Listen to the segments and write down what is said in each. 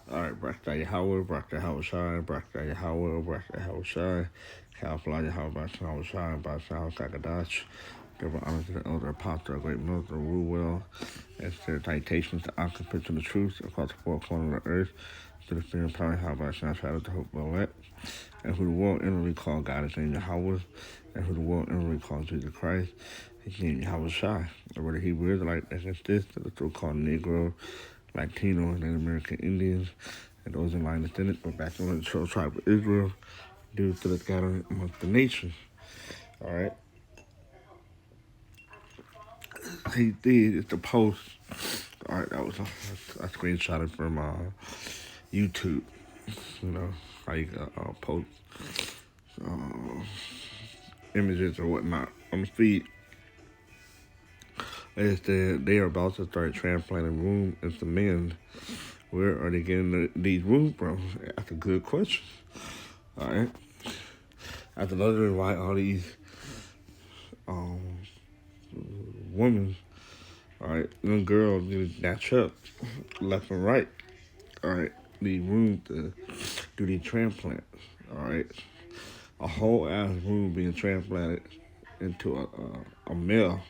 All right, Brakta Yahweh, Brakta Hawashai, Brakta Yahweh, Brakta Hawashai, Kalfala Yahweh, Brakta Hawashai, Brakta Kakadash. Give honor to the elder apostle, a great minister, rule well, and to the citations, the occupants of the truth across the four corners of the earth, to the fear and power of Yahweh, shadow to hope of elect, and who the world inwardly called God is named Yahweh, and who the world inwardly called Jesus Christ, his name Yahweh Shai. The word of Hebrew Israelite against this, to the so-called Negro, Latino, and Native American Indians, and those in line descendants from back in the 12 tribe of Israel, due to the gathering amongst the nations. All right. He did is the post. All right, that was a screenshot from YouTube. You know how you got post images or whatnot on the feed. Is that they are about to start transplanting womb into men. Where are they getting these wombs from? That's a good question. All right. That's another reason why all these um, women, all right, young girls get snatched up left and right. All right, need room to do these transplants. All right, a whole ass room being transplanted into a male.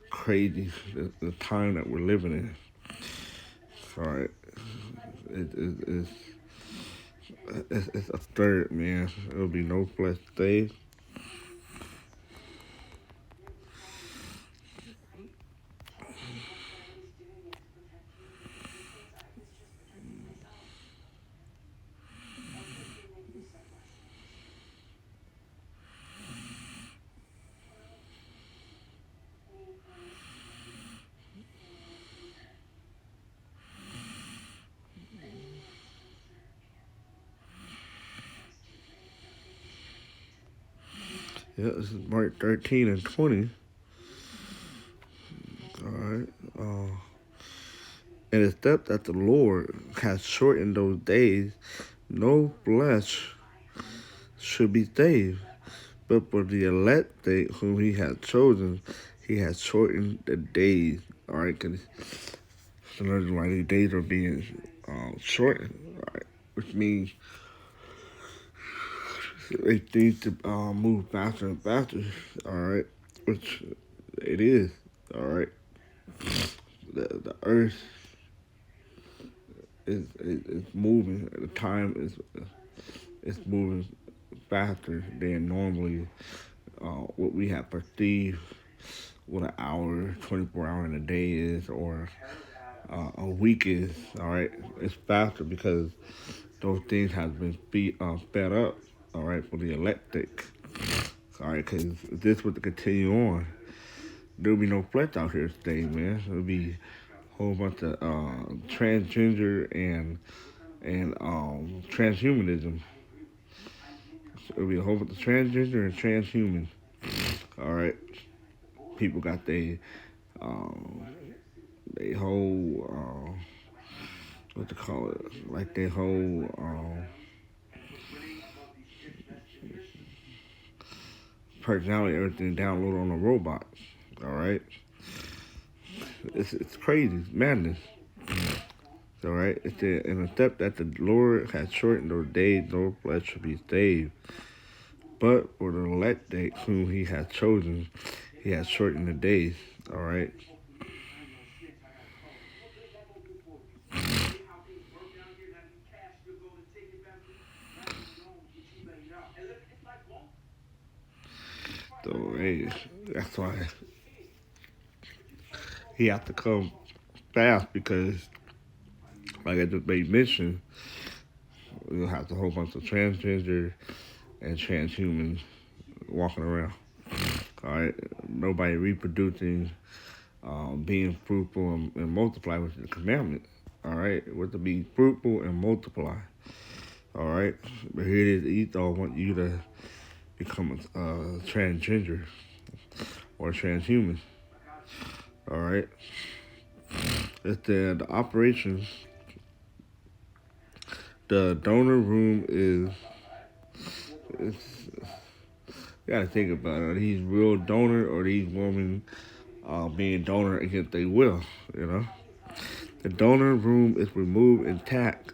Crazy the time that we're living in. All right, it's it's a third man. It'll be no flesh days. Yeah, this is Mark 13 and 20. All right. And except that the Lord has shortened those days, no flesh should be saved. But for the elect whom he has chosen, he has shortened the days. All right, because another why these days are being shortened, right? Which means they need to move faster and faster. All right, which it is. All right, the earth is moving. The time is moving faster than normally what we have perceived what an hour, 24 hour in a day is, or a week is. All right, it's faster because those things have been sped up. All right, for the electric. All right, because if this was to continue on, there'll be no flesh out here today, man. There'll be a whole bunch of transgender and transhumanism. So it'll be a whole bunch of transgender and transhuman. All right, people got they whole what to call it, like their whole personality, everything downloaded on the robots. All right, it's crazy, it's madness. All right, it's and except that the Lord has shortened those days, no flesh should be saved. But for the elect whom He has chosen, He has shortened the days. All right. So hey, that's why He has to come fast because, like I just made mention, we'll have a whole bunch of transgender and transhumans walking around. All right, nobody reproducing, being fruitful and multiply, which is the commandment. All right, we're to be fruitful and multiply. All right, but here it is. Esau want you to become a transgender or transhuman. All right, it's the operations. The donor room is. It's, you gotta think about it. Are these real donor or these women being donor against their will? You know, the donor room is removed intact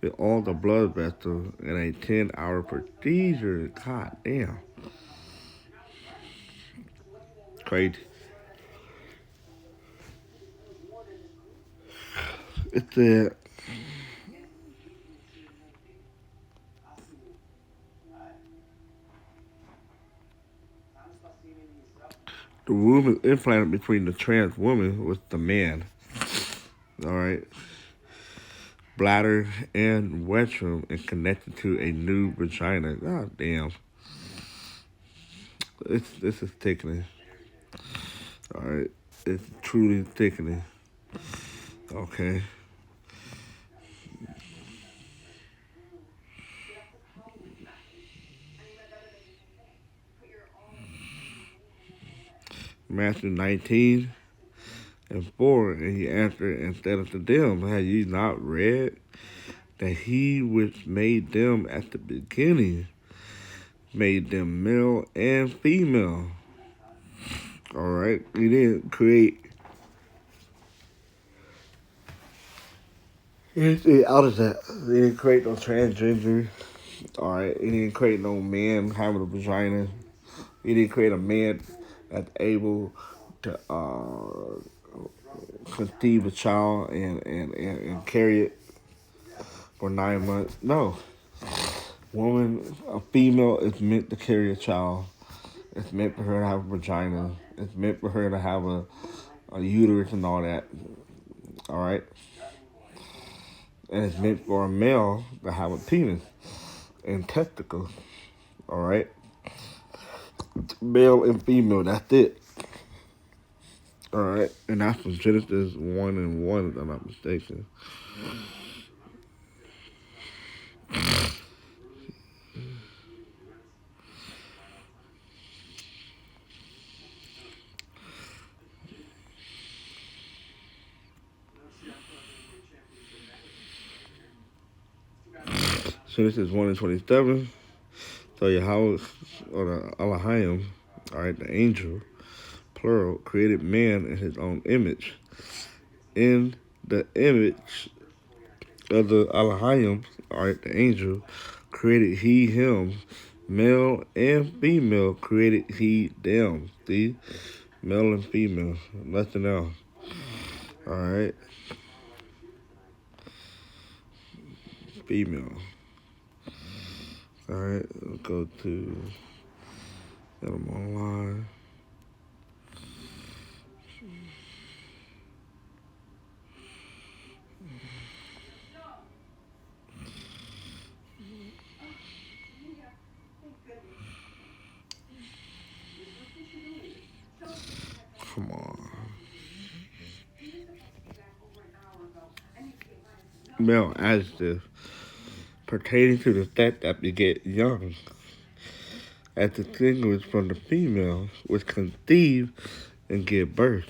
with all the blood vessels in a 10-hour procedure. God damn. Crazy. It said the womb is implanted between the trans woman with the man. All right. Bladder and rectum and connected to a new vagina. God damn. This is thickening. All right. It's truly thickening. Okay. Matthew 19:4, and he answered and said unto them, have ye not read that he which made them at the beginning made them male and female? All right. He didn't create anything out of that. He didn't create no transgender. All right. He didn't create no man having a vagina. He didn't create a man that's able to conceive a child and carry it for 9 months. No. A female is meant to carry a child. It's meant for her to have a vagina. It's meant for her to have a uterus and all that. All right. And it's meant for a male to have a penis and testicles. All right. Male and female. That's it. All right. And that's from Genesis 1:1, if I'm not mistaken. Genesis 1:27. So Yahweh, or the Elohim, all right, the angel, plural, created man in his own image. In the image of the Elohim, all right, the angel, created he him, male and female created he them. See? Male and female, nothing else. All right, female. All right, let's go to get them online. Come on. Male adjective pertaining to the fact that we get young, as distinguished from the female which conceive and give birth.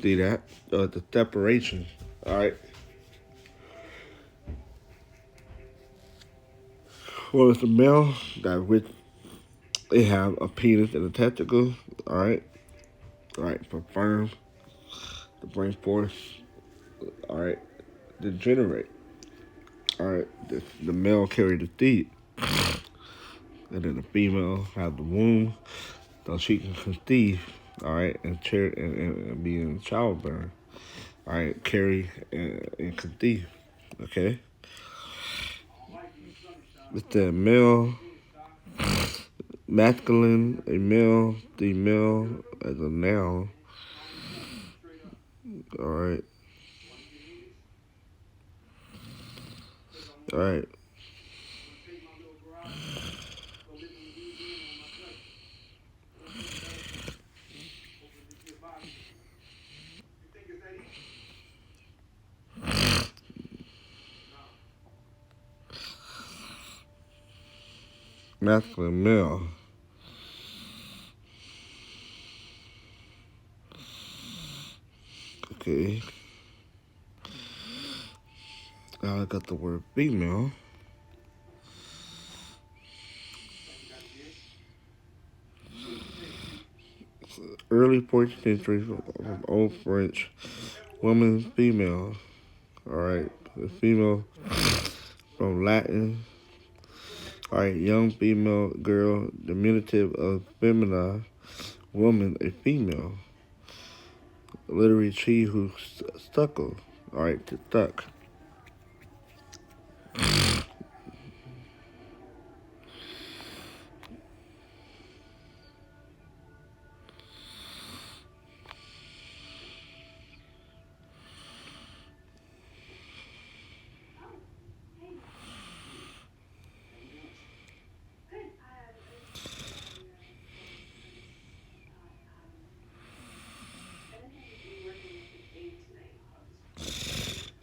See that? The separation. All right. Well, it's the male that which they have a penis and a testicle. All right. All right. For firm, to bring forth. All right. To generate. All right. The male carry the seed, and then the female have the womb, so she can conceive. All right, and be in childbearing. All right, carry and conceive. Okay. It's the male, masculine, a male, the male as a noun. All right. All right. Masculine, male. Okay. Now I got the word female. Early 14th century from Old French, woman, female. All right, the female from Latin. All right, young female girl, diminutive of femina, woman, a female. Literary she who stuckle. All right, to stuck.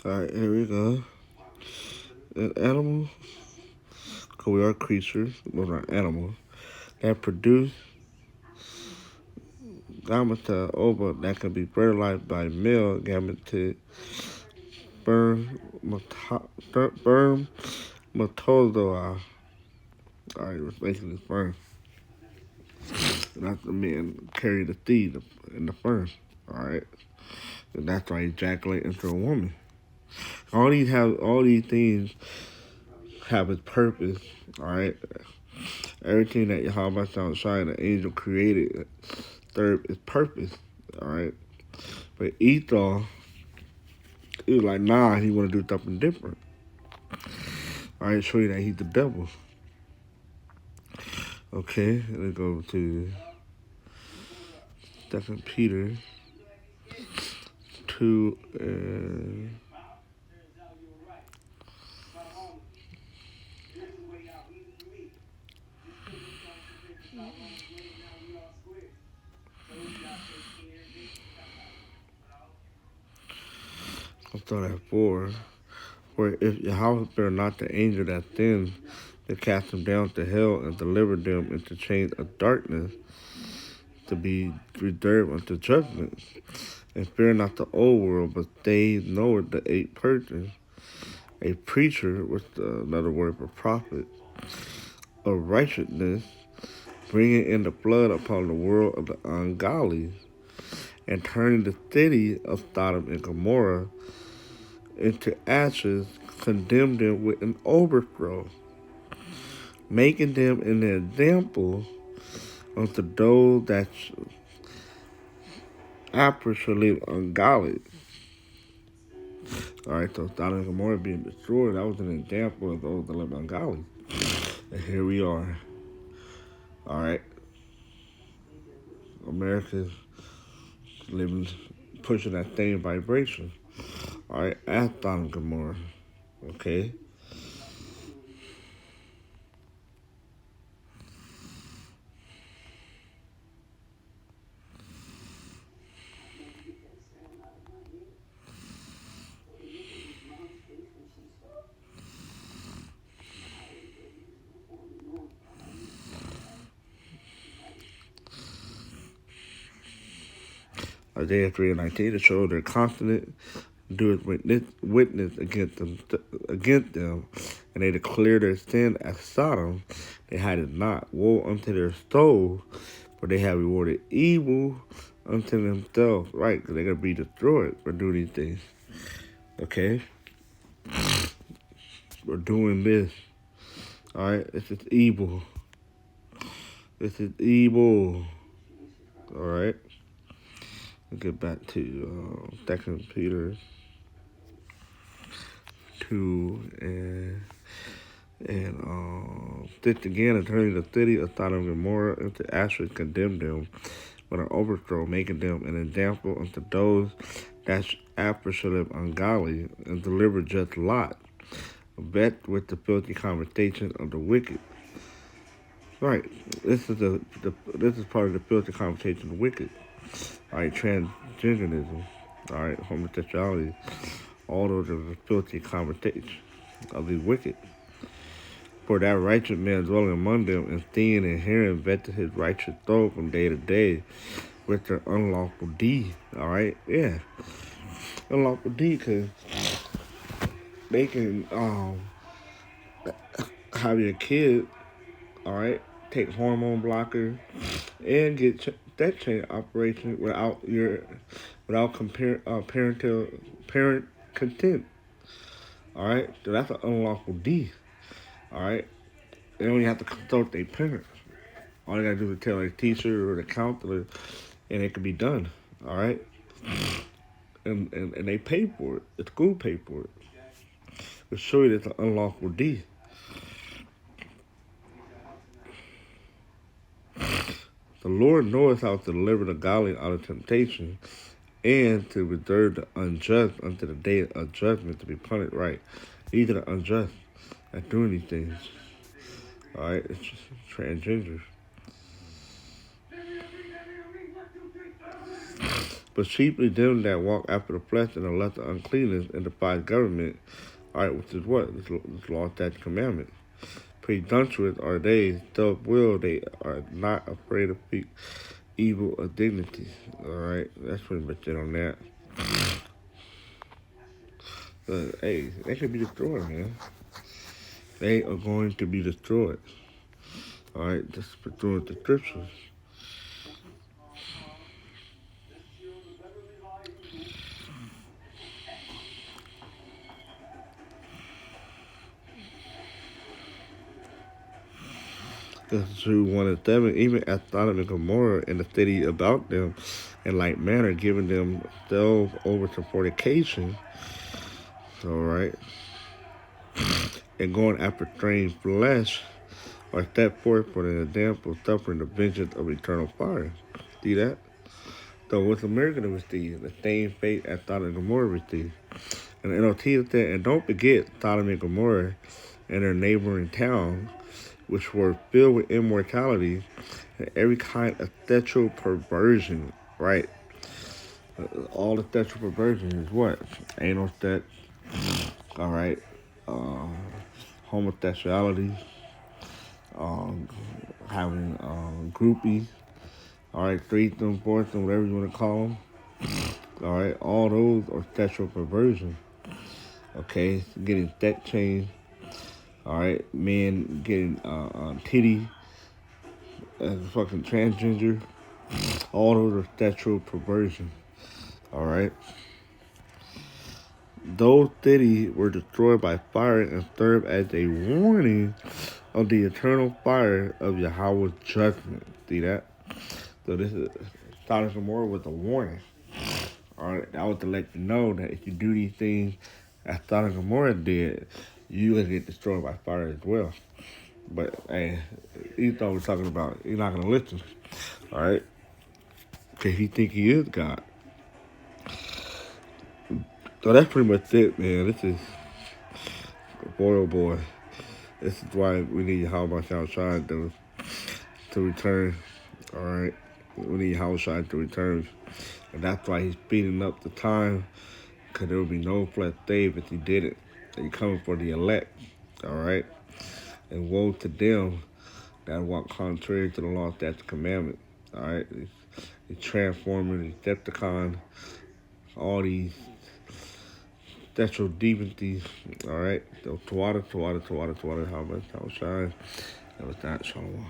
All right, here we go. An animal, because we are creatures, we're not animals, that produce gamete ova that can be fertilized by male gameted spermatozoa. All right, it's basically sperm. That's the men carry the seed in the sperm. All right, and that's why ejaculate into a woman. All these things have its purpose. All right, everything that Yahweh Shai, the angel created, served its purpose. All right, but Esau, he was like, nah, he want to do something different. All right, show you that he's the devil. Okay, let's go to 2 Peter 2 and I'll start at 4. For if Yahweh spare not the angel that sinned, to cast them down to hell and deliver them into chains of darkness, to be reserved unto judgment, and fear not the old world, but they know the 8 persons, a preacher, which is another word for prophet, of righteousness, bringing in the flood upon the world of the ungodly, and turning the city of Sodom and Gomorrah into ashes, condemned them with an overthrow, making them an example unto those that after shall live ungodly. All right, so Sodom and Gomorrah being destroyed, that was an example of those that live ungodly. And here we are. All right, America's living, pushing that same vibration. All right, at Sodom and Gomorrah. Okay. Isaiah 3:19 to show their constant doeth witness against them, and they declare their sin as Sodom. They had it not. Woe unto their soul, for they have rewarded evil unto themselves. Right, because they're going to be destroyed for doing these things. Okay? For doing this. All right? This is evil. This is evil. All right? We'll get back to 2 Peter 2 and stitched again and turning the city of Sodom and Gomorrah into ashes, condemned them with an overthrow, making them an example unto those that after shall live ungodly, and deliver just Lot, vexed with the filthy conversation of the wicked. Right, this is this is part of the filthy conversation of the wicked. All right, transgenderism. All right, homosexuality. All those are the filthy conversation of the wicked. For that righteous man dwelling among them, and seeing and hearing vetted his righteous soul from day to day with their unlawful deed. All right, yeah, unlawful deed, because they can have your kid, all right, take hormone blockers and get that chain operation without parental parent consent. All right, so that's an unlawful deed. All right, they don't even have to consult their parents. All they gotta do is tell their teacher or the counselor, and it can be done. All right, and they pay for it. The school pay for it. To show you that's an unlawful deed. The Lord knoweth how to deliver the godly out of temptation, and to reserve the unjust unto the day of judgment to be punished right. These are the unjust that doing these things. All right, it's just transgenders. But chiefly them that walk after the flesh and the lust of uncleanness and defy government, all right, which is what? This law, statute, commandment. Presumptuous are they, self-willed, they are not afraid of evil or dignity. All right, that's pretty much it on that. Hey, they can be destroyed, man. They are going to be destroyed. All right, just pursuing the scriptures. This is Jude 1 and 7. Even as Sodom and Gomorrah and the city about them, in like manner, giving themselves over to fornication. All right, and going after strange flesh, are set forth for an example, suffering the vengeance of eternal fire. See that? So what's America to receive? The same fate as Sodom and Gomorrah received. And the NLT said, and don't forget Sodom and Gomorrah and their neighboring towns, which were filled with immortality and every kind of sexual perversion, right? All the sexual perversion is what? Anal sex, all right? Homosexuality, having groupies, all right? Threesome, foursome, whatever you want to call them. All right, all those are sexual perversion. Okay, getting sex change. All right, men getting titty, fucking transgender. All those are sexual perversion. All right. Those cities were destroyed by fire and serve as a warning of the eternal fire of Yahweh's judgment. See that? So this is Sodom and Gomorrah was a warning. All right, I was to let you know that if you do these things as Sodom and Gomorrah did, you will get destroyed by fire as well. But hey, Esau was talking about he's not gonna listen. All right, because he think he is God. So that's pretty much it, man. This is boy, oh boy. This is why we need Yahweh Shai to return. All right, we need Yahweh Shai to return, and that's why he's speeding up the time, because there will be no flesh saved if he did it. And he's coming for the elect. All right, and woe to them that walk contrary to the law, statute, commandment. All right, these transformers, these Decepticons, all these sexual deviancies. All right, so Tawada, how much, how shine, that was that, Shalom.